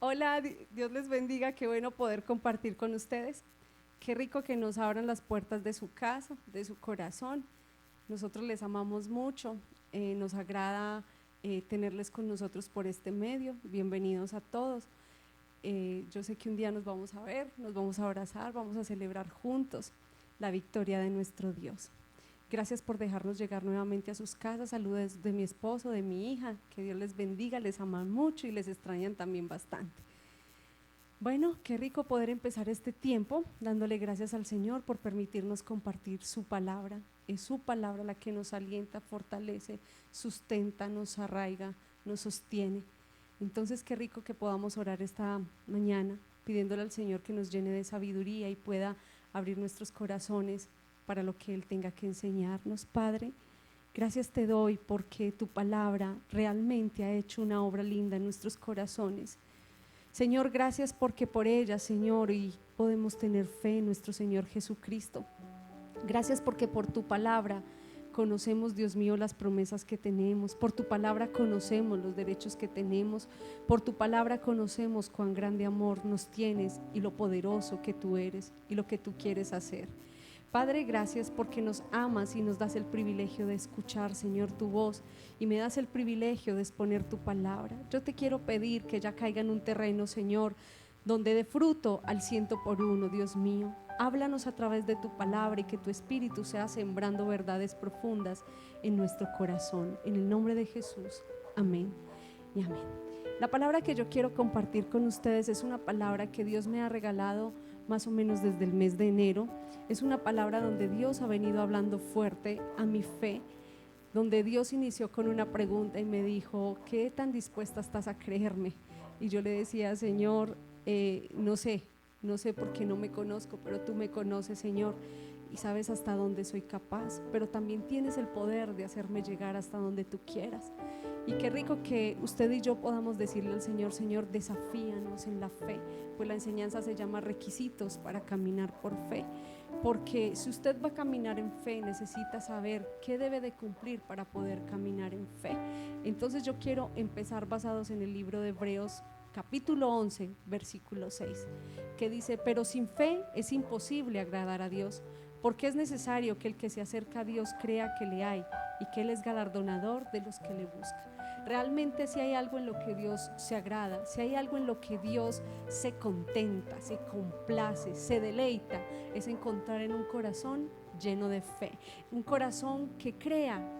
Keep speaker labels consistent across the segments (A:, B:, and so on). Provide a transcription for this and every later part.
A: Hola, Dios les bendiga, qué bueno poder compartir con ustedes. Qué rico que nos abran las puertas de su casa, de su corazón. Nosotros les amamos mucho, nos agrada tenerles con nosotros por este medio. Bienvenidos a todos. Yo sé que un día nos vamos a ver, nos vamos a abrazar, vamos a celebrar juntos la victoria de nuestro Dios. Gracias por dejarnos llegar nuevamente a sus casas. Saludos de mi esposo, de mi hija. Que Dios les bendiga, les aman mucho y les extrañan también bastante. Bueno, qué rico poder empezar este tiempo dándole gracias al Señor por permitirnos compartir su palabra. Es su palabra la que nos alienta, fortalece, sustenta, nos arraiga, nos sostiene. Entonces qué rico que podamos orar esta mañana pidiéndole al Señor que nos llene de sabiduría y pueda abrir nuestros corazones para lo que Él tenga que enseñarnos. Padre, gracias te doy porque tu palabra realmente ha hecho una obra linda en nuestros corazones. Señor, gracias porque por ella, Señor, y podemos tener fe en nuestro Señor Jesucristo. Gracias porque por tu palabra conocemos, Dios mío, las promesas que tenemos. Por tu palabra conocemos los derechos que tenemos. Por tu palabra conocemos cuán grande amor nos tienes y lo poderoso que tú eres y lo que tú quieres hacer. Padre, gracias porque nos amas y nos das el privilegio de escuchar, Señor, tu voz, y me das el privilegio de exponer tu palabra. Yo te quiero pedir que ya caiga en un terreno, Señor, donde dé fruto al 100 por 1, Dios mío. Háblanos a través de tu palabra y que tu espíritu sea sembrando verdades profundas en nuestro corazón. En el nombre de Jesús, amén y amén. La palabra que yo quiero compartir con ustedes es una palabra que Dios me ha regalado más o menos desde el mes de enero. Es una palabra donde Dios ha venido hablando fuerte a mi fe, donde Dios inició con una pregunta y me dijo: ¿qué tan dispuesta estás a creerme? Y yo le decía: Señor, no sé porque no me conozco, pero tú me conoces, Señor, y sabes hasta dónde soy capaz, pero también tienes el poder de hacerme llegar hasta donde tú quieras. Y qué rico que usted y yo podamos decirle al Señor: Señor, desafíanos en la fe, pues la enseñanza se llama requisitos para caminar por fe, porque si usted va a caminar en fe necesita saber qué debe de cumplir para poder caminar en fe. Entonces yo quiero empezar basados en el libro de Hebreos capítulo 11 versículo 6, que dice: pero sin fe es imposible agradar a Dios, porque es necesario que el que se acerca a Dios crea que le hay y que Él es galardonador de los que le buscan. Realmente, si hay algo en lo que Dios se agrada, si hay algo en lo que Dios se contenta, se complace, se deleita, es encontrar en un corazón lleno de fe, un corazón que crea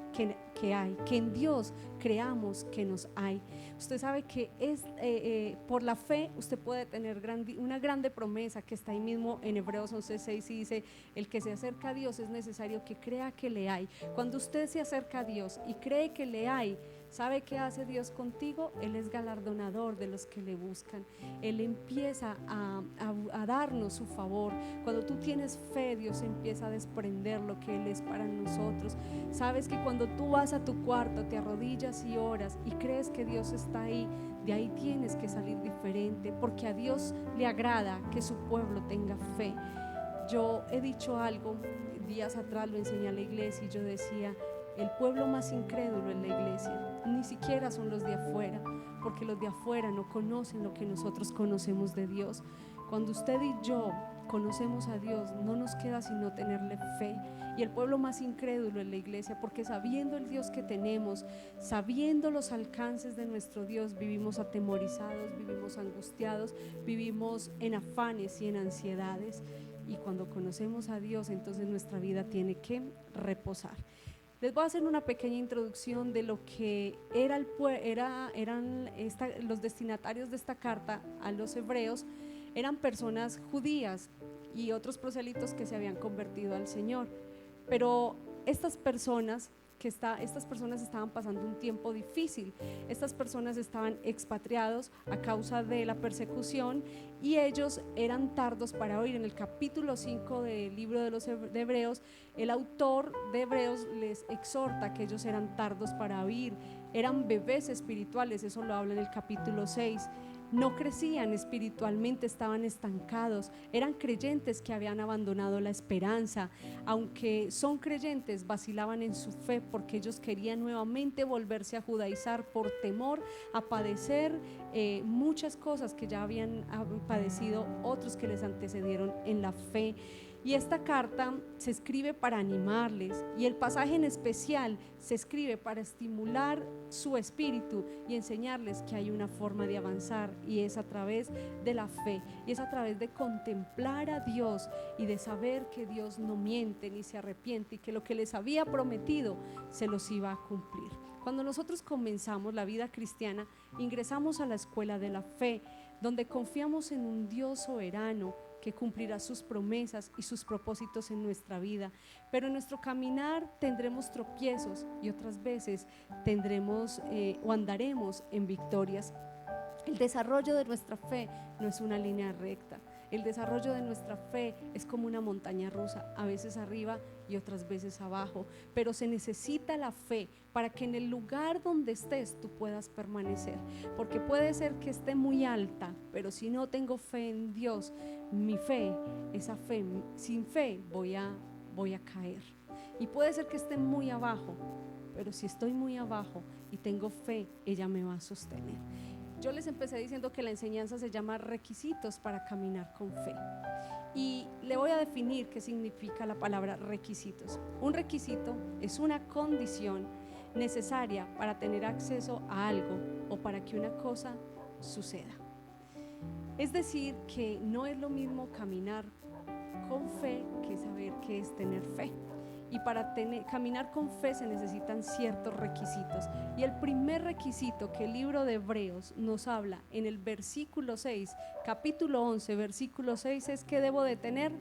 A: que hay, que en Dios creamos que nos hay. Usted sabe que es por la fe usted puede tener una grande promesa que está ahí mismo en Hebreos 11:6, y dice: el que se acerca a Dios es necesario que crea que le hay. Cuando usted se acerca a Dios y cree que le hay, ¿sabe qué hace Dios contigo? Él es galardonador de los que le buscan. Él empieza a darnos su favor. Cuando tú tienes fe, Dios empieza a desprender lo que Él es para nosotros. Sabes que cuando tú vas a tu cuarto, te arrodillas y oras y crees que Dios está ahí, de ahí tienes que salir diferente, porque a Dios le agrada que su pueblo tenga fe. Yo he dicho algo, días atrás lo enseñé a la iglesia, y yo decía: el pueblo más incrédulo en la iglesia ni siquiera son los de afuera, porque los de afuera no conocen lo que nosotros conocemos de Dios. Cuando usted y yo conocemos a Dios, no nos queda sino tenerle fe. Y el pueblo más incrédulo en la iglesia, porque sabiendo el Dios que tenemos, sabiendo los alcances de nuestro Dios, vivimos atemorizados, vivimos angustiados, vivimos en afanes y en ansiedades. Y cuando conocemos a Dios, entonces nuestra vida tiene que reposar. Les voy a hacer una pequeña introducción de lo que eran los destinatarios de esta carta a los hebreos. Eran personas judías y otros proselitos que se habían convertido al Señor, pero estas personas estaban pasando un tiempo difícil. Estas personas estaban expatriados a causa de la persecución y ellos eran tardos para oír. En el capítulo 5 del libro de Hebreos, el autor de Hebreos les exhorta que ellos eran tardos para oír, eran bebés espirituales. Eso lo habla en el capítulo 6. no crecían espiritualmente, estaban estancados, eran creyentes que habían abandonado la esperanza, aunque son creyentes, vacilaban en su fe porque ellos querían nuevamente volverse a judaizar por temor a padecer muchas cosas que ya habían padecido otros que les antecedieron en la fe. Y esta carta se escribe para animarles, y el pasaje en especial se escribe para estimular su espíritu y enseñarles que hay una forma de avanzar, y es a través de la fe, y es a través de contemplar a Dios y de saber que Dios no miente ni se arrepiente, y que lo que les había prometido se los iba a cumplir. Cuando nosotros comenzamos la vida cristiana, ingresamos a la escuela de la fe, donde confiamos en un Dios soberano que cumplirá sus promesas y sus propósitos en nuestra vida. Pero en nuestro caminar tendremos tropiezos, y otras veces tendremos o andaremos en victorias. El desarrollo de nuestra fe no es una línea recta. El desarrollo de nuestra fe es como una montaña rusa, a veces arriba y otras veces abajo, pero se necesita la fe para que en el lugar donde estés tú puedas permanecer, porque puede ser que esté muy alta, pero si no tengo fe en Dios, mi fe, esa fe, sin fe voy a caer. Y puede ser que esté muy abajo, pero si estoy muy abajo y tengo fe, ella me va a sostener. Yo les empecé diciendo que la enseñanza se llama requisitos para caminar con fe, y le voy a definir qué significa la palabra requisitos. Un requisito es una condición necesaria para tener acceso a algo o para que una cosa suceda. Es decir, que no es lo mismo caminar con fe que saber qué es tener fe. Y para caminar con fe se necesitan ciertos requisitos. Y el primer requisito que el libro de Hebreos nos habla en el versículo 6, capítulo 11, versículo 6, es que debo de tener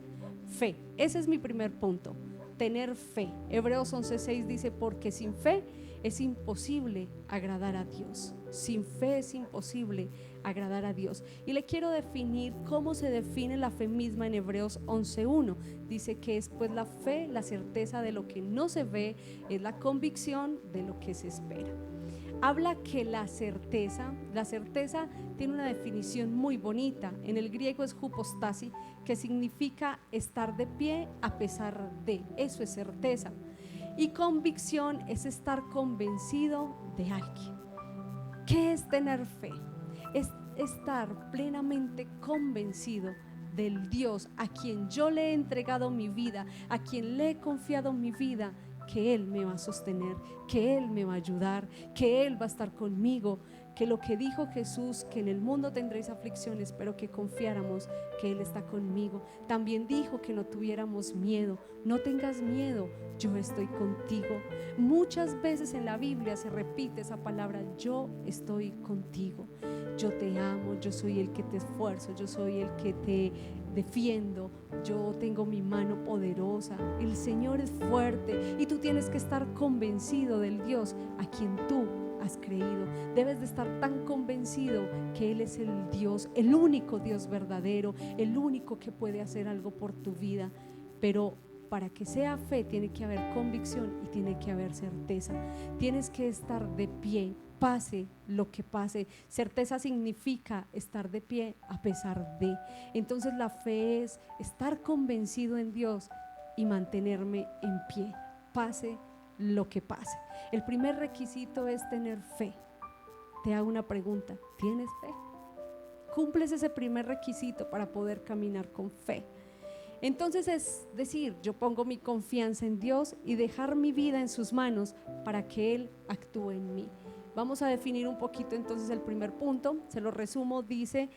A: fe. Ese es mi primer punto, tener fe. Hebreos 11:6 dice: porque sin fe es imposible agradar a Dios. Sin fe es imposible agradar a Dios. Y le quiero definir cómo se define la fe misma en Hebreos 11:1. Dice que es pues la fe, la certeza de lo que no se ve, es la convicción de lo que se espera. Habla que la certeza tiene una definición muy bonita. En el griego es hypostasi, que significa estar de pie a pesar de. Eso es certeza. Y convicción es estar convencido de alguien. ¿Qué es tener fe? Es estar plenamente convencido del Dios a quien yo le he entregado mi vida, a quien le he confiado mi vida, que Él me va a sostener, que Él me va a ayudar, que Él va a estar conmigo, que lo que dijo Jesús, que en el mundo tendréis aflicciones, pero que confiáramos que Él está conmigo. También dijo que no tuviéramos miedo. No tengas miedo, yo estoy contigo. Muchas veces en la Biblia se repite esa palabra: yo estoy contigo, yo te amo, yo soy el que te esfuerzo, yo soy el que te defiendo, yo tengo mi mano poderosa, el Señor es fuerte. Y tú tienes que estar convencido del Dios a quien tú has creído. Debes de estar tan convencido que Él es el Dios, el único Dios verdadero, el único que puede hacer algo por tu vida. Pero para que sea fe tiene que haber convicción y tiene que haber certeza. Tienes que estar de pie, pase lo que pase. Certeza significa estar de pie a pesar de. Entonces la fe es estar convencido en Dios y mantenerme en pie, pase lo que pase. El primer requisito es tener fe. Te hago una pregunta: ¿tienes fe? ¿Cumples ese primer requisito para poder caminar con fe? Entonces es decir, yo pongo mi confianza en Dios y dejar mi vida en sus manos para que Él actúe en mí. Vamos a definir un poquito entonces el primer punto, se lo resumo. Dice: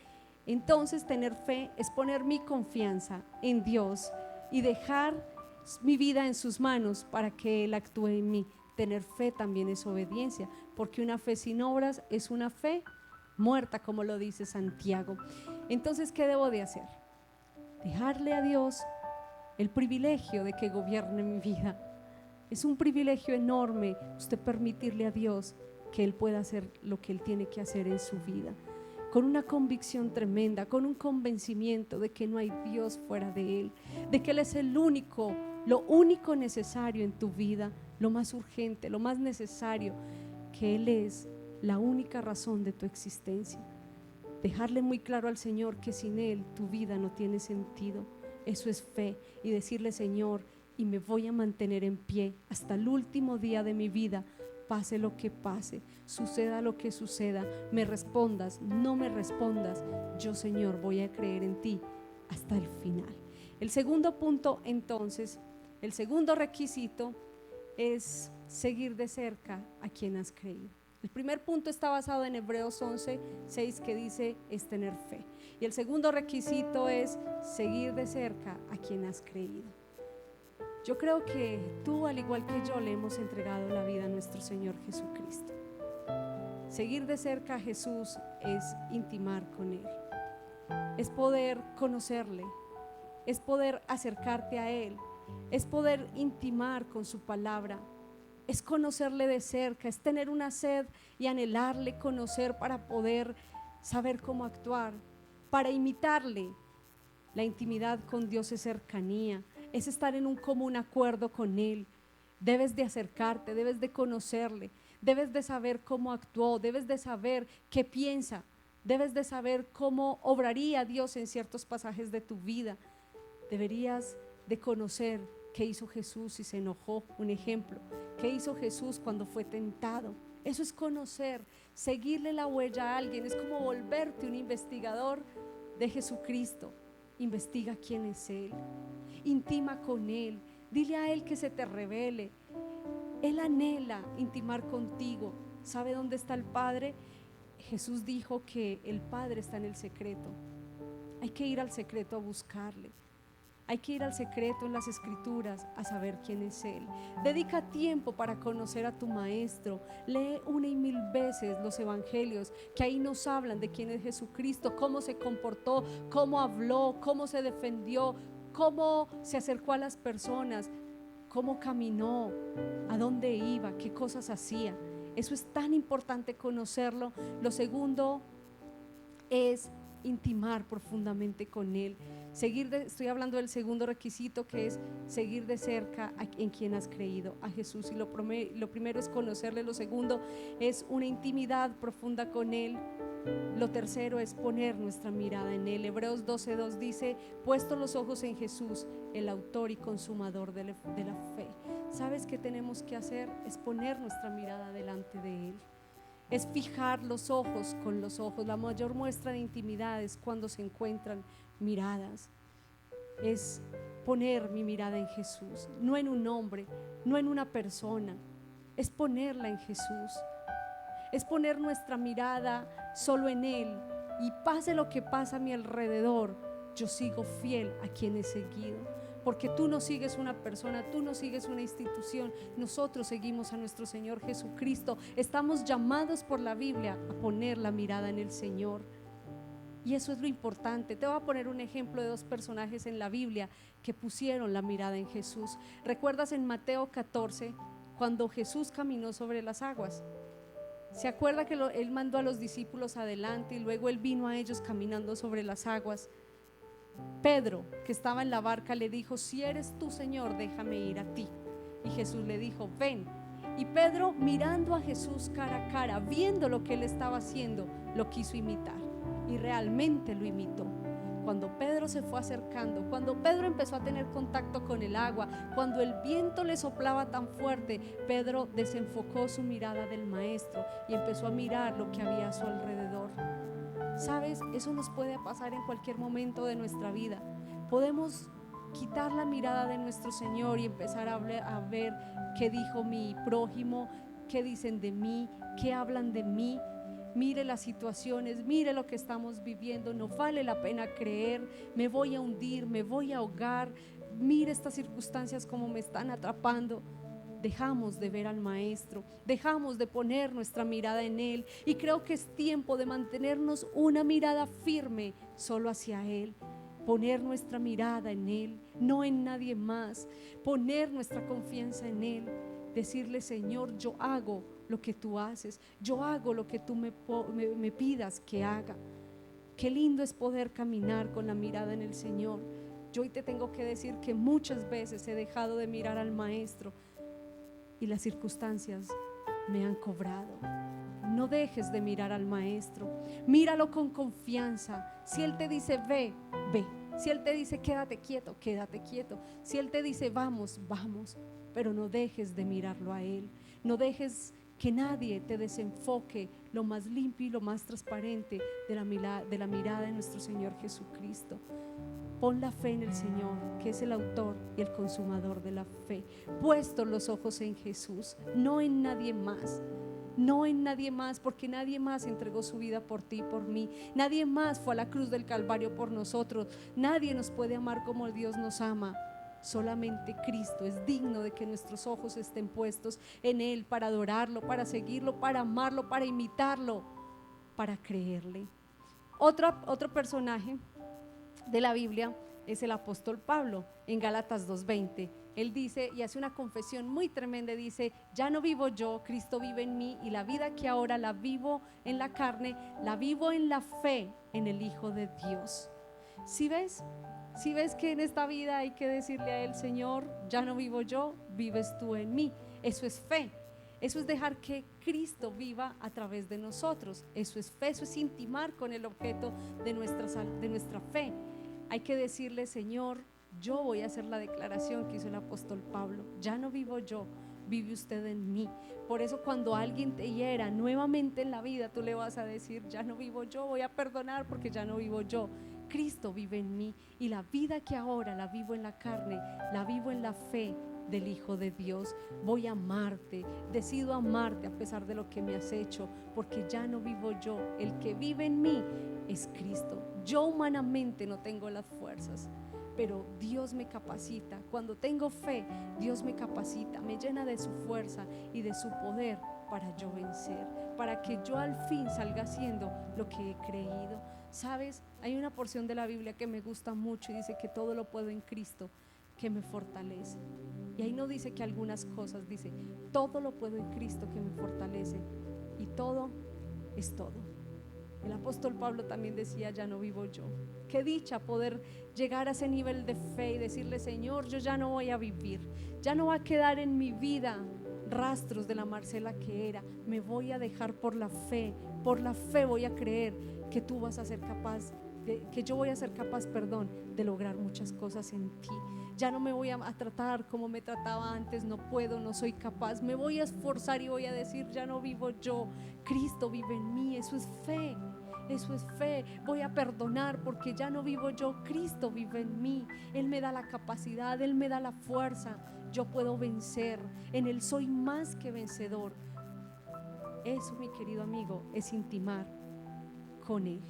A: entonces tener fe es poner mi confianza en Dios y dejar mi vida en sus manos para que Él actúe en mí. Tener fe también es obediencia, porque una fe sin obras es una fe muerta, como lo dice Santiago. Entonces, ¿qué debo de hacer? Dejarle a Dios el privilegio de que gobierne mi vida. Es un privilegio enorme usted permitirle a Dios que Él pueda hacer lo que Él tiene que hacer en su vida, con una convicción tremenda, con un convencimiento de que no hay Dios fuera de Él, de que Él es el único, lo único necesario en tu vida, lo más urgente, lo más necesario, que Él es la única razón de tu existencia. dejarle muy claro al Señor que sin Él tu vida no tiene sentido. Eso es fe, y decirle: Señor, y me voy a mantener en pie hasta el último día de mi vida, pase lo que pase, suceda lo que suceda, me respondas, no me respondas, yo, Señor, voy a creer en ti hasta el final. El segundo punto, entonces, el segundo requisito es seguir de cerca a quien has creído. El primer punto está basado en Hebreos 11:6, que dice es tener fe, y el segundo requisito es seguir de cerca a quien has creído. Yo creo que tú, al igual que yo, le hemos entregado la vida a nuestro Señor Jesucristo. Seguir de cerca a Jesús es intimar con Él, es poder conocerle, es poder acercarte a Él, es poder intimar con su palabra, es conocerle de cerca, es tener una sed y anhelarle conocer para poder saber cómo actuar, para imitarle. La intimidad con Dios es cercanía, es estar en un común acuerdo con Él. Debes de acercarte, debes de conocerle, debes de saber cómo actuó, debes de saber qué piensa, debes de saber cómo obraría Dios en ciertos pasajes de tu vida. Deberías de conocer qué hizo Jesús si se enojó, un ejemplo, qué hizo Jesús cuando fue tentado. Eso es conocer, seguirle la huella a alguien, es como volverte un investigador de Jesucristo. Investiga quién es Él, intima con Él, dile a Él que se te revele. Él anhela intimar contigo. ¿Sabe dónde está el Padre? Jesús dijo que el Padre está en el secreto. Hay que ir al secreto a buscarle. Hay que ir al secreto en las Escrituras a saber quién es Él. Dedica tiempo para conocer a tu Maestro. Lee una y mil veces los evangelios, que ahí nos hablan de quién es Jesucristo, cómo se comportó, cómo habló, cómo se defendió, cómo se acercó a las personas, cómo caminó, a dónde iba, qué cosas hacía. Eso es tan importante conocerlo. Lo segundo es intimar profundamente con Él. Estoy hablando del segundo requisito, que es seguir de cerca en quien has creído, a Jesús. Y lo primero es conocerle, lo segundo es una intimidad profunda con Él, lo tercero es poner nuestra mirada en Él. Hebreos 12:2 dice: puesto los ojos en Jesús, el autor y consumador de la fe. ¿Sabes qué tenemos que hacer? Es poner nuestra mirada delante de Él, es fijar los ojos con los ojos. La mayor muestra de intimidad es cuando se encuentran miradas. Es poner mi mirada en Jesús, no en un hombre, no en una persona, es ponerla en Jesús, es poner nuestra mirada solo en Él, y pase lo que pasa a mi alrededor, yo sigo fiel a quien he seguido. Porque tú no sigues una persona, tú no sigues una institución, nosotros seguimos a nuestro Señor Jesucristo. Estamos llamados por la Biblia a poner la mirada en el Señor, y eso es lo importante. Te voy a poner un ejemplo de dos personajes en la Biblia que pusieron la mirada en Jesús. ¿Recuerdas en Mateo 14 cuando Jesús caminó sobre las aguas? ¿Se acuerda que Él mandó a los discípulos adelante y luego Él vino a ellos caminando sobre las aguas? Pedro, que estaba en la barca, le dijo: si eres tú, Señor, déjame ir a ti. Y Jesús le dijo: ven. Y Pedro, mirando a Jesús cara a cara, viendo lo que Él estaba haciendo, lo quiso imitar, y realmente lo imitó. Cuando Pedro se fue acercando, cuando Pedro empezó a tener contacto con el agua, cuando el viento le soplaba tan fuerte, Pedro desenfocó su mirada del Maestro y empezó a mirar lo que había a su alrededor. ¿Sabes? Eso nos puede pasar en cualquier momento de nuestra vida. Podemos quitar la mirada de nuestro Señor y empezar a ver qué dijo mi prójimo, qué dicen de mí, qué hablan de mí. Mire las situaciones, mire lo que estamos viviendo, no vale la pena creer, me voy a hundir, me voy a ahogar, mire estas circunstancias como me están atrapando. Dejamos de ver al Maestro, dejamos de poner nuestra mirada en Él, y creo que es tiempo de mantenernos una mirada firme solo hacia Él, poner nuestra mirada en Él, no en nadie más, poner nuestra confianza en Él, decirle: Señor, yo hago lo que tú haces, yo hago lo que tú me pidas que haga. Qué lindo es poder caminar con la mirada en el Señor. Yo hoy te tengo que decir que muchas veces he dejado de mirar al Maestro y las circunstancias me han cobrado. No dejes de mirar al Maestro, míralo con confianza. Si Él te dice ve, ve. Si Él te dice quédate quieto, quédate quieto. Si Él te dice vamos, vamos. Pero no dejes de mirarlo a Él. No dejes que nadie te desenfoque lo más limpio y lo más transparente de la mirada de nuestro Señor Jesucristo. Pon la fe en el Señor, que es el autor y el consumador de la fe. Puestos los ojos en Jesús, no en nadie más. No en nadie más, porque nadie más entregó su vida por ti y por mí. Nadie más fue a la cruz del Calvario por nosotros. Nadie nos puede amar como Dios nos ama. Solamente Cristo es digno de que nuestros ojos estén puestos en Él, para adorarlo, para seguirlo, para amarlo, para imitarlo, para creerle. Otro personaje de la Biblia es el apóstol Pablo. En Gálatas 2:20 él dice y hace una confesión muy tremenda, dice: ya no vivo yo, Cristo vive en mí, y la vida que ahora la vivo en la carne, la vivo en la fe en el Hijo de Dios. ¿Sí ves? ¿Sí ves que en esta vida hay que decirle a Él: Señor, ya no vivo yo, vives tú en mí? Eso es fe. Eso es dejar que Cristo viva a través de nosotros. Eso es fe, eso es intimar con el objeto de nuestra fe. Hay que decirle: Señor, yo voy a hacer la declaración que hizo el apóstol Pablo: ya no vivo yo, vive usted en mí. Por eso cuando alguien te hiera nuevamente en la vida, tú le vas a decir: ya no vivo yo, voy a perdonar porque ya no vivo yo, Cristo vive en mí, y la vida que ahora la vivo en la carne, la vivo en la fe del Hijo de Dios. Voy a amarte, decido amarte a pesar de lo que me has hecho, porque ya no vivo yo, el que vive en mí es Cristo. Yo humanamente no tengo las fuerzas, pero Dios me capacita. Cuando tengo fe, Dios me capacita, me llena de su fuerza y de su poder para yo vencer, para que yo al fin salga haciendo lo que he creído. ¿Sabes? Hay una porción de la Biblia que me gusta mucho y dice que todo lo puedo en Cristo que me fortalece. Y ahí no dice que algunas cosas, dice todo lo puedo en Cristo que me fortalece, y todo es todo. El apóstol Pablo también decía: ya no vivo yo. Qué dicha poder llegar a ese nivel de fe y decirle: Señor, yo ya no voy a vivir, ya no va a quedar en mi vida rastros de la Marcela que era. Me voy a dejar por la fe voy a creer que tú vas a ser capaz que yo voy a ser capaz, de lograr muchas cosas en ti. Ya no me voy a tratar como me trataba antes, no puedo, no soy capaz. Me voy a esforzar y voy a decir: ya no vivo yo, Cristo vive en mí. Eso es fe. Eso es fe. Voy a perdonar porque ya no vivo yo, Cristo vive en mí. Él me da la capacidad, Él me da la fuerza. Yo puedo vencer, en Él soy más que vencedor. Eso, mi querido amigo, es intimar con Él.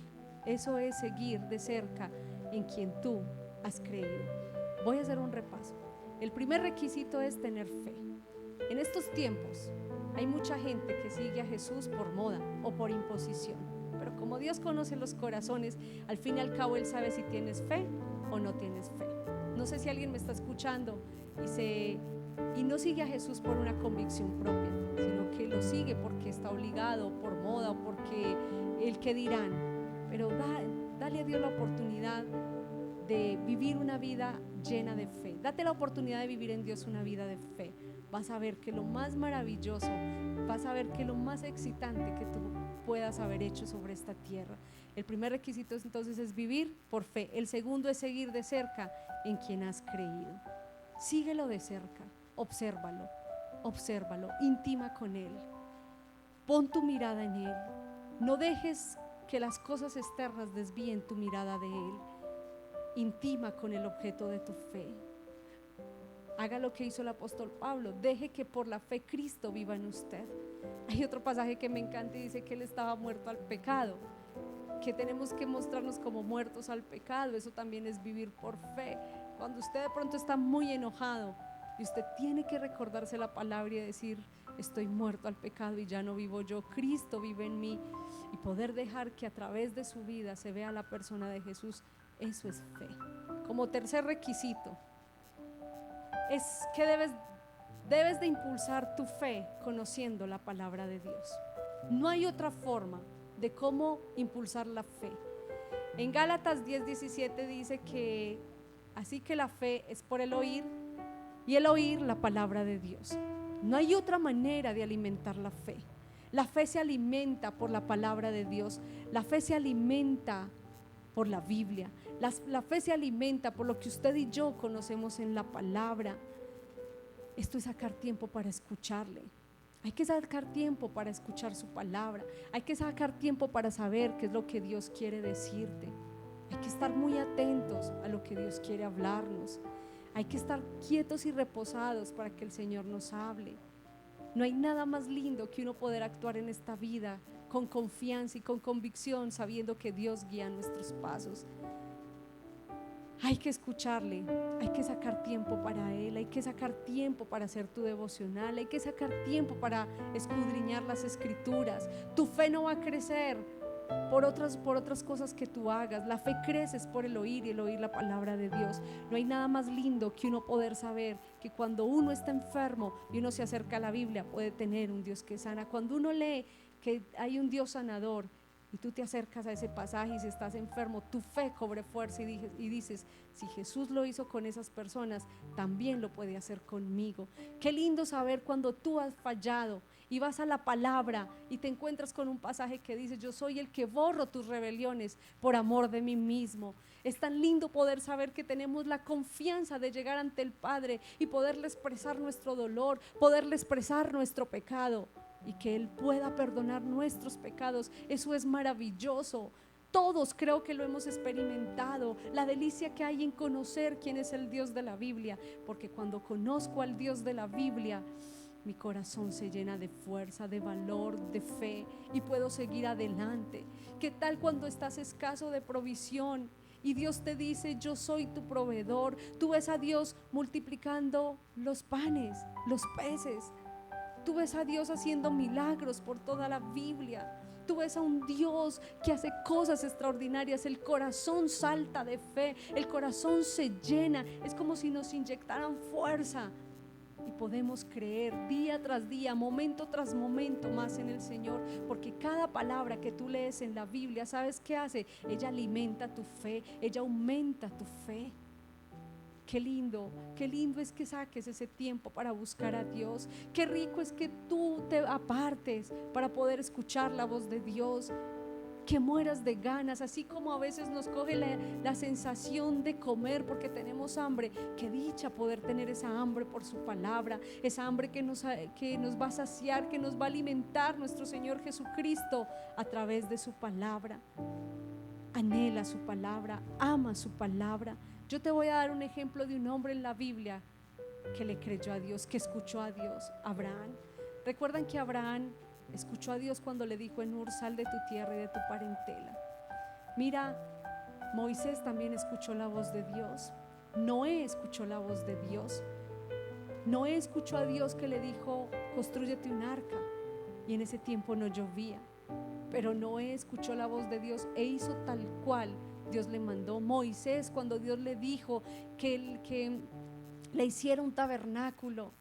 A: Eso es seguir de cerca en quien tú has creído. Voy a hacer un repaso. El primer requisito es tener fe. En estos tiempos hay mucha gente que sigue a Jesús por moda o por imposición, pero como Dios conoce los corazones, al fin y al cabo Él sabe si tienes fe o no tienes fe. No sé si alguien me está escuchando y no sigue a Jesús por una convicción propia, sino que lo sigue porque está obligado, por moda o porque el que dirán. Pero dale a Dios la oportunidad de vivir una vida llena de fe. Date la oportunidad de vivir en Dios una vida de fe. Vas a ver que lo más maravilloso, vas a ver que lo más excitante que tú puedas haber hecho sobre esta tierra. El primer requisito entonces es vivir por fe. El segundo es seguir de cerca en quien has creído. Síguelo de cerca, obsérvalo, intima con Él. Pon tu mirada en Él. No dejes que las cosas externas desvíen tu mirada de Él. Intima con el objeto de tu fe. Haga lo que hizo el apóstol Pablo. Deje que por la fe Cristo viva en usted. Hay otro pasaje que me encanta y dice que Él estaba muerto al pecado, que tenemos que mostrarnos como muertos al pecado. Eso también es vivir por fe. Cuando usted de pronto está muy enojado y usted tiene que recordarse la palabra y decir: estoy muerto al pecado y ya no vivo yo, Cristo vive en mí, y poder dejar que a través de su vida se vea la persona de Jesús. Eso es fe. Como tercer requisito es que debes de impulsar tu fe conociendo la palabra de Dios. No hay otra forma de cómo impulsar la fe. En Gálatas 10:17 dice que así que la fe es por el oír, y el oír la palabra de Dios. No hay otra manera de alimentar la fe. La fe se alimenta por la palabra de Dios. La fe se alimenta por la Biblia. La fe se alimenta por lo que usted y yo conocemos en la palabra. Esto es sacar tiempo para escucharle. Hay que sacar tiempo para escuchar su palabra. Hay que sacar tiempo para saber qué es lo que Dios quiere decirte. Hay que estar muy atentos a lo que Dios quiere hablarnos. Hay que estar quietos y reposados para que el Señor nos hable. No hay nada más lindo que uno poder actuar en esta vida con confianza y con convicción, sabiendo que Dios guía nuestros pasos. Hay que escucharle, hay que sacar tiempo para Él, hay que sacar tiempo para hacer tu devocional, hay que sacar tiempo para escudriñar las escrituras. Tu fe no va a crecer por otras cosas que tú hagas. La fe crece por el oír, y el oír la palabra de Dios. No hay nada más lindo que uno poder saber que cuando uno está enfermo y uno se acerca a la Biblia, puede tener un Dios que sana. Cuando uno lee que hay un Dios sanador y tú te acercas a ese pasaje, y si estás enfermo, tu fe cobre fuerza y dices, si Jesús lo hizo con esas personas, también lo puede hacer conmigo. Qué lindo saber cuando tú has fallado y vas a la palabra y te encuentras con un pasaje que dice, yo soy el que borro tus rebeliones por amor de mí mismo. Es tan lindo poder saber que tenemos la confianza de llegar ante el Padre y poderle expresar nuestro dolor, poderle expresar nuestro pecado, y que Él pueda perdonar nuestros pecados. Eso es maravilloso. Todos creo que lo hemos experimentado, la delicia que hay en conocer quién es el Dios de la Biblia, porque cuando conozco al Dios de la Biblia, mi corazón se llena de fuerza, de valor, de fe, y puedo seguir adelante. ¿Qué tal cuando estás escaso de provisión y Dios te dice, yo soy tu proveedor? Tú ves a Dios multiplicando los panes, los peces. Tú ves a Dios haciendo milagros por toda la Biblia. Tú ves a un Dios que hace cosas extraordinarias. El corazón salta de fe, el corazón se llena. Es como si nos inyectaran fuerza y podemos creer día tras día, momento tras momento más en el Señor, porque cada palabra que tú lees en la Biblia, ¿sabes qué hace? Ella alimenta tu fe, ella aumenta tu fe. Qué lindo es que saques ese tiempo para buscar a Dios. Qué rico es que tú te apartes para poder escuchar la voz de Dios. Que mueras de ganas, así como a veces nos coge la sensación de comer porque tenemos hambre. Qué dicha poder tener esa hambre por su palabra, esa hambre que nos va a saciar, que nos va a alimentar nuestro Señor Jesucristo a través de su palabra. Anhela su palabra, ama su palabra. Yo te voy a dar un ejemplo de un hombre en la Biblia que le creyó a Dios, que escuchó a Dios, Abraham. ¿Recuerdan que Abraham escuchó a Dios cuando le dijo, en Ur, sal de tu tierra y de tu parentela? Mira, Moisés también escuchó la voz de Dios. Noé escuchó la voz de Dios. Noé escuchó a Dios que le dijo, constrúyete un arca, y en ese tiempo no llovía. Pero Noé escuchó la voz de Dios e hizo tal cual Dios le mandó. Moisés, cuando Dios le dijo que le hiciera un tabernáculo,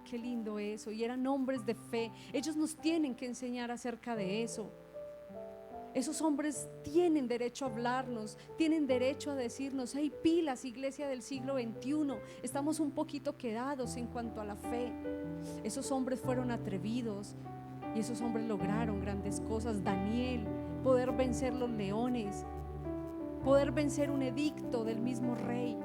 A: qué lindo eso, y eran hombres de fe. Ellos nos tienen que enseñar acerca de eso. Esos hombres tienen derecho a hablarnos, tienen derecho a decirnos, hey, pilas, iglesia del siglo XXI, estamos un poquito quedados en cuanto a la fe. Esos hombres fueron atrevidos y esos hombres lograron grandes cosas. Daniel, poder vencer los leones, poder vencer un edicto del mismo rey.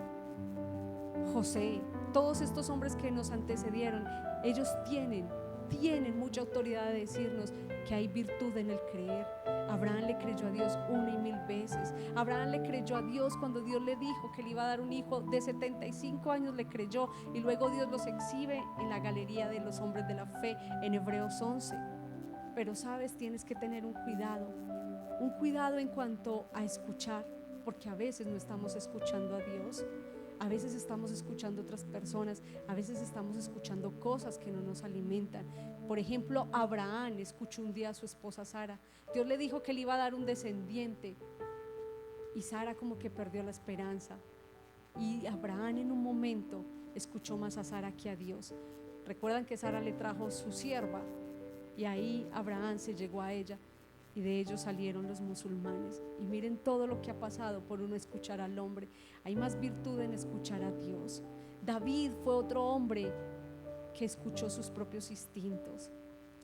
A: José, todos estos hombres que nos antecedieron, ellos tienen mucha autoridad de decirnos que hay virtud en el creer. Abraham le creyó a Dios 1 y 1000 veces. Abraham le creyó a Dios cuando Dios le dijo que le iba a dar un hijo. De 75 años le creyó, y luego Dios los exhibe en la galería de los hombres de la fe en Hebreos 11. Pero sabes, tienes que tener un cuidado en cuanto a escuchar, porque a veces no estamos escuchando a Dios. A veces estamos escuchando a otras personas, a veces estamos escuchando cosas que no nos alimentan. Por ejemplo, Abraham escuchó un día a su esposa Sara. Dios le dijo que le iba a dar un descendiente, y Sara como que perdió la esperanza. Y Abraham en un momento escuchó más a Sara que a Dios. Recuerdan que Sara le trajo su sierva, y ahí Abraham se llegó a ella, y de ellos salieron los musulmanes. Y miren todo lo que ha pasado por uno escuchar al hombre. Hay más virtud en escuchar a Dios. David fue otro hombre que escuchó sus propios instintos.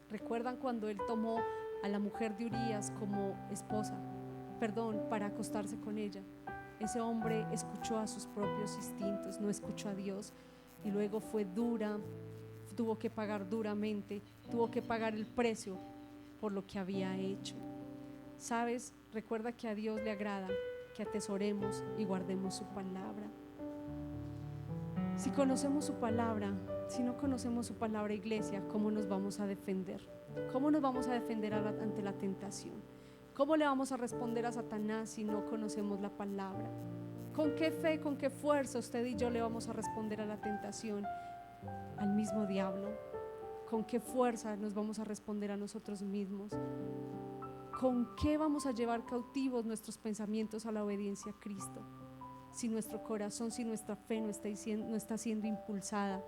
A: ¿Recuerdan cuando él tomó a la mujer de Urías como esposa? Para acostarse con ella. Ese hombre escuchó a sus propios instintos, no escuchó a Dios, y luego tuvo que pagar duramente, tuvo que pagar el precio por lo que había hecho. ¿Sabes? Recuerda que a Dios le agrada que atesoremos y guardemos su palabra. Si conocemos su palabra, si no conocemos su palabra, iglesia, ¿cómo nos vamos a defender? ¿Cómo nos vamos a defender ante la tentación? ¿Cómo le vamos a responder a Satanás si no conocemos la palabra? ¿Con qué fe, con qué fuerza usted y yo le vamos a responder a la tentación, al mismo diablo? ¿Con qué fuerza nos vamos a responder a nosotros mismos? ¿Con qué vamos a llevar cautivos nuestros pensamientos a la obediencia a Cristo? Si nuestro corazón, si nuestra fe no está siendo impulsada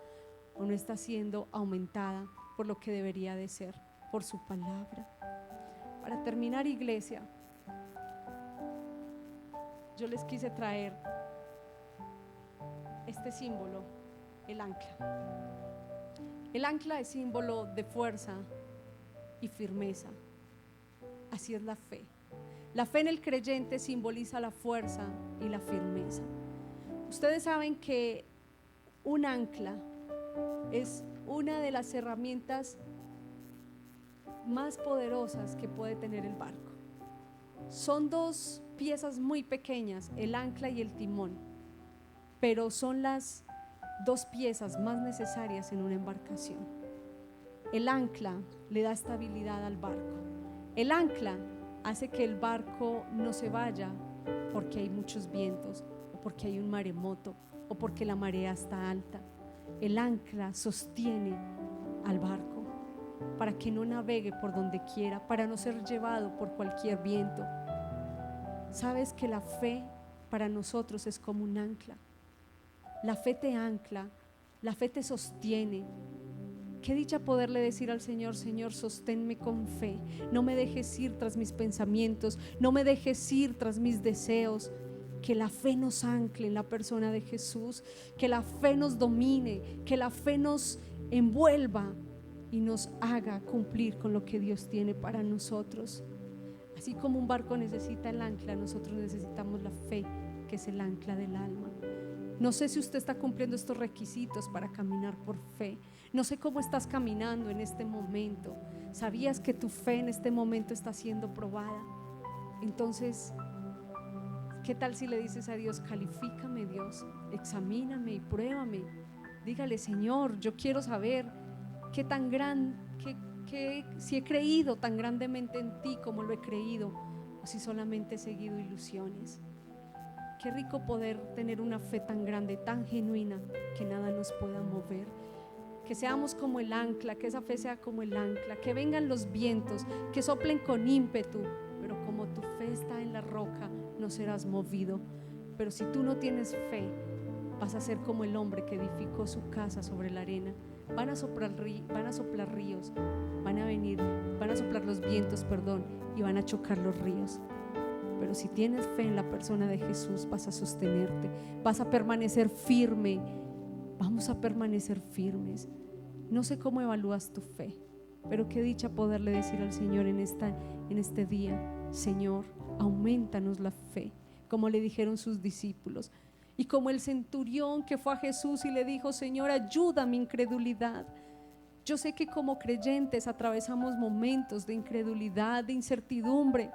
A: o no está siendo aumentada por lo que debería de ser, por su palabra. Para terminar, iglesia, yo les quise traer este símbolo, el ancla. El ancla es símbolo de fuerza y firmeza. Así es la fe. La fe en el creyente simboliza la fuerza y la firmeza. Ustedes saben que un ancla es una de las herramientas más poderosas que puede tener el barco. Son dos piezas muy pequeñas, el ancla y el timón, pero son las dos piezas más necesarias en una embarcación. El ancla le da estabilidad al barco. El ancla hace que el barco no se vaya porque hay muchos vientos, o porque hay un maremoto, o porque la marea está alta. El ancla sostiene al barco para que no navegue por donde quiera, para no ser llevado por cualquier viento. Sabes que la fe para nosotros es como un ancla. La fe te ancla, la fe te sostiene. Qué dicha poderle decir al Señor: Señor, sosténme con fe, no me dejes ir tras mis pensamientos, no me dejes ir tras mis deseos. Que la fe nos ancle en la persona de Jesús, que la fe nos domine, que la fe nos envuelva y nos haga cumplir con lo que Dios tiene para nosotros. Así como un barco necesita el ancla, nosotros necesitamos la fe, que es el ancla del alma. No sé si usted está cumpliendo estos requisitos para caminar por fe. No sé cómo estás caminando en este momento. ¿Sabías que tu fe en este momento está siendo probada? Entonces, ¿qué tal si le dices a Dios: califícame, Dios, examíname y pruébame? Dígale: Señor, yo quiero saber qué tan si he creído tan grandemente en ti como lo he creído, o si solamente he seguido ilusiones. Qué rico poder tener una fe tan grande, tan genuina, que nada nos pueda mover. Que seamos como el ancla, que esa fe sea como el ancla, que vengan los vientos, que soplen con ímpetu, pero como tu fe está en la roca, no serás movido. Pero si tú no tienes fe, vas a ser como el hombre que edificó su casa sobre la arena. Van a soplar ríos, van a soplar los vientos, y van a chocar los ríos. Pero si tienes fe en la persona de Jesús, vas a sostenerte, vas a permanecer firme. Vamos a permanecer firmes. No sé cómo evalúas tu fe, pero qué dicha poderle decir al Señor en este día: Señor, aumentanos la fe, como le dijeron sus discípulos. Y como el centurión que fue a Jesús y le dijo: Señor, ayuda a mi incredulidad. Yo sé que como creyentes atravesamos momentos de incredulidad, de incertidumbre,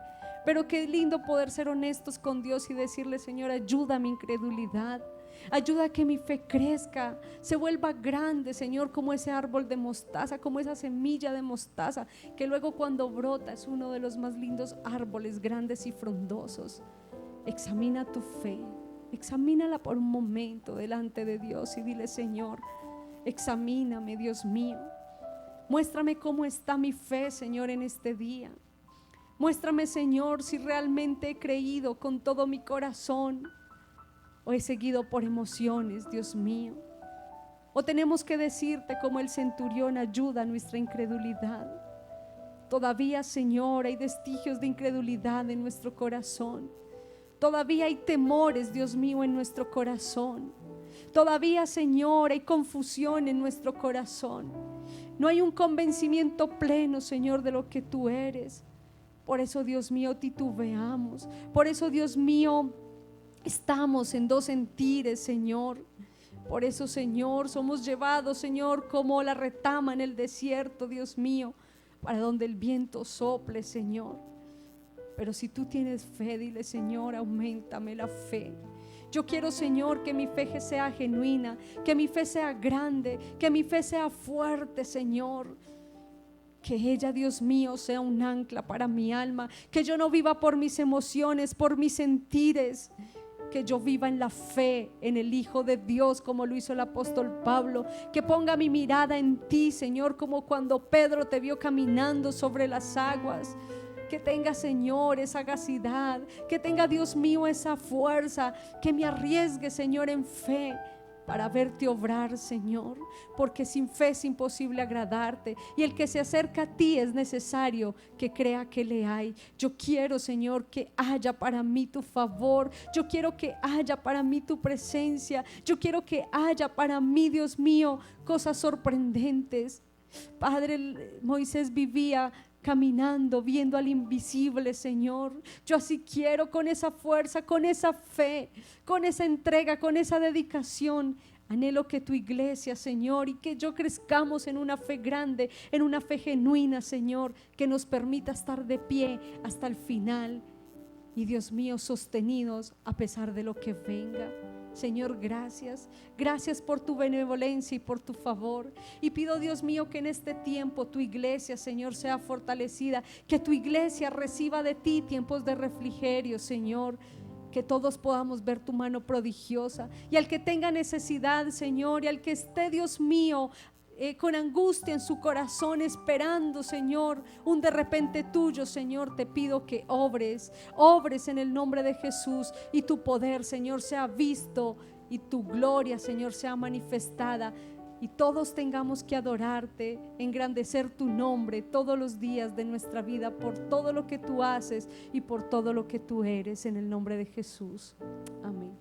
A: pero qué lindo poder ser honestos con Dios y decirle: Señor, ayuda a mi incredulidad, ayuda a que mi fe crezca, se vuelva grande, Señor, como ese árbol de mostaza, como esa semilla de mostaza, que luego cuando brota es uno de los más lindos árboles, grandes y frondosos. Examina tu fe, examínala por un momento delante de Dios y dile: Señor, examíname, Dios mío. Muéstrame cómo está mi fe, Señor, en este día. Muéstrame, Señor, si realmente he creído con todo mi corazón o he seguido por emociones, Dios mío. O tenemos que decirte como el centurión: ayuda a nuestra incredulidad. Todavía, Señor, hay vestigios de incredulidad en nuestro corazón. Todavía hay temores, Dios mío, en nuestro corazón. Todavía, Señor, hay confusión en nuestro corazón. No hay un convencimiento pleno, Señor, de lo que tú eres. Por eso, Dios mío, titubeamos. Por eso, Dios mío, estamos en dos sentires, Señor. Por eso, Señor, somos llevados, Señor, como la retama en el desierto, Dios mío, para donde el viento sople, Señor. Pero si tú tienes fe, dile: Señor, auméntame la fe. Yo quiero, Señor, que mi fe sea genuina, que mi fe sea grande, que mi fe sea fuerte, Señor. Que ella, Dios mío, sea un ancla para mi alma. Que yo no viva por mis emociones, por mis sentires. Que yo viva en la fe, en el Hijo de Dios, como lo hizo el apóstol Pablo. Que ponga mi mirada en ti, Señor, como cuando Pedro te vio caminando sobre las aguas. Que tenga, Señor, esa sagacidad. Que tenga, Dios mío, esa fuerza. Que me arriesgue, Señor, en fe, para verte obrar, Señor, porque sin fe es imposible agradarte, y el que se acerca a ti es necesario que crea que le hay. Yo quiero, Señor, que haya para mí tu favor. Yo quiero que haya para mí tu presencia. Yo quiero que haya para mí, Dios mío, cosas sorprendentes. Padre, Moisés vivía caminando, viendo al invisible, Señor. Yo así quiero, con esa fuerza, con esa fe, con esa entrega, con esa dedicación. Anhelo que tu iglesia, Señor, y que yo crezcamos en una fe grande, en una fe genuina, Señor, que nos permita estar de pie hasta el final. Y, Dios mío, sostenidos a pesar de lo que venga. Señor, gracias. Gracias por tu benevolencia y por tu favor. Y pido, Dios mío, que en este tiempo tu iglesia, Señor, sea fortalecida. Que tu iglesia reciba de ti tiempos de refrigerio, Señor. Que todos podamos ver tu mano prodigiosa. Y al que tenga necesidad, Señor, y al que esté, Dios mío, con angustia en su corazón, esperando, Señor, un de repente tuyo, Señor, te pido que obres en el nombre de Jesús, y tu poder, Señor, sea visto, y tu gloria, Señor, sea manifestada, y todos tengamos que adorarte, engrandecer tu nombre todos los días de nuestra vida, por todo lo que tú haces y por todo lo que tú eres, en el nombre de Jesús. Amén.